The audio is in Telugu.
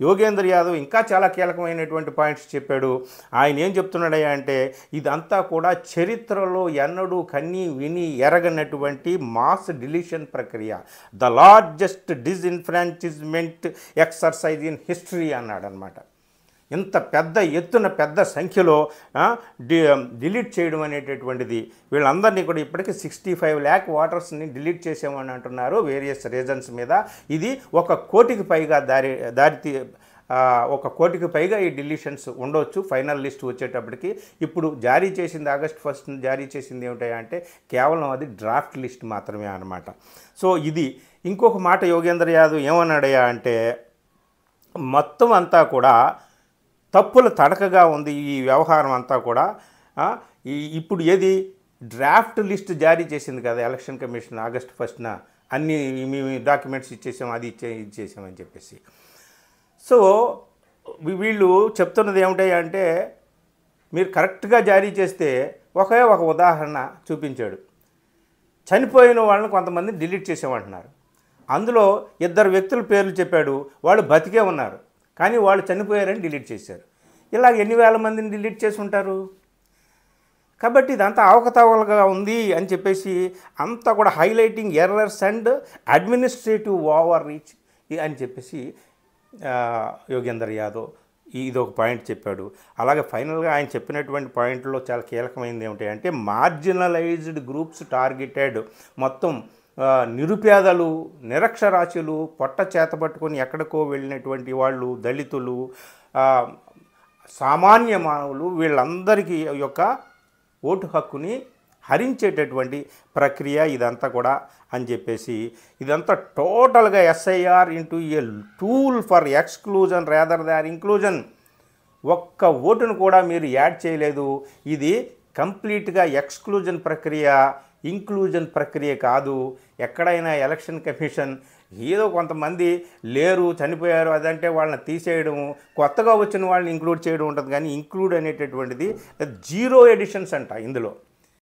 యోగేంద్ర యాదవ్ ఇంకా చాలా కీలకమైనటువంటి పాయింట్స్ చెప్పాడు. ఆయన ఏం చెప్తున్నాడయ్యా అంటే ఇదంతా కూడా చరిత్రలో ఎన్నడూ కన్నీ విని ఎరగనటువంటి మాస్ డిలీషన్ ప్రక్రియ, the largest disenfranchisement exercise in history అన్నాడనమాట. ఇంత పెద్ద ఎత్తున పెద్ద సంఖ్యలో డిలీట్ చేయడం అనేటటువంటిది, వీళ్ళందరినీ కూడా ఇప్పటికీ 65 lakh ఓటర్స్ని డిలీట్ చేసామని అంటున్నారు వేరియస్ రీజన్స్ మీద. ఇది 1 కోటికి పైగా ఒక కోటికి పైగా ఈ డిలీషన్స్ ఉండొచ్చు ఫైనల్ లిస్ట్ వచ్చేటప్పటికి. ఇప్పుడు జారీ చేసింది August 1st జారీ చేసింది ఏమిటంటే కేవలం అది డ్రాఫ్ట్ లిస్ట్ మాత్రమే అన్నమాట. సో ఇది ఇంకొక మాట యోగేంద్ర యాదవ్ ఏమన్నాడయ్యా అంటే మొత్తం అంతా కూడా తప్పుల తడకగా ఉంది ఈ వ్యవహారం అంతా కూడా. ఇప్పుడు ఏది డ్రాఫ్ట్ లిస్ట్ జారీ చేసింది కదా ఎలక్షన్ కమిషన్ August 1st అన్ని మేము డాక్యుమెంట్స్ ఇచ్చేసాం, అది ఇచ్చేసామని చెప్పేసి. సో వీళ్ళు చెప్తున్నది ఏమిటంటే మీరు కరెక్ట్గా జారీ చేస్తే ఒకే ఒక ఉదాహరణ చూపించాడు. చనిపోయిన వాళ్ళని కొంతమంది డిలీట్ చేసామంటున్నారు. అందులో 2 వ్యక్తుల పేర్లు చెప్పాడు, వాళ్ళు బతికే ఉన్నారు కానీ వాళ్ళు చనిపోయారని డిలీట్ చేశారు. ఇలా ఎన్ని వేల మందిని డిలీట్ చేసి ఉంటారు. కాబట్టి ఇదంతా అవకతవకలుగా ఉంది అని చెప్పేసి అంతా కూడా highlighting errors and administrative over reach అని చెప్పేసి యోగేంద్ర యాదవ్ ఇదొక పాయింట్ చెప్పాడు. అలాగే ఫైనల్గా ఆయన చెప్పినటువంటి పాయింట్లో చాలా కీలకమైనది ఏమిటంటే మార్జినలైజ్డ్ గ్రూప్స్ టార్గెటెడ్, మొత్తం నిరుపేదలు, నిరక్షరాస్యులు, పొట్ట చేతబట్టుకొని ఎక్కడికో వెళ్ళినటువంటి వాళ్ళు, దళితులు, సామాన్య మానవులు, వీళ్ళందరికీ యొక్క ఓటు హక్కుని హరించేటటువంటి ప్రక్రియ ఇదంతా కూడా అని చెప్పేసి ఇదంతా టోటల్గా SIR into A tool for exclusion rather than inclusion. ఒక్క ఓటును కూడా మీరు యాడ్ చేయలేదు. ఇది కంప్లీట్గా ఎక్స్క్లూజన్ ప్రక్రియ, ఇంక్లూజన్ ప్రక్రియ కాదు. ఎక్కడైనా ఎలక్షన్ కమిషన్ ఏదో కొంతమంది లేరు, చనిపోయారు అదంటే వాళ్ళని తీసేయడము, కొత్తగా వచ్చిన వాళ్ళని ఇంక్లూడ్ చేయడం ఉంటుంది. కానీ ఇంక్లూడ్ అనేటటువంటిది 0 ఎడిషన్స్ అంట ఇందులో.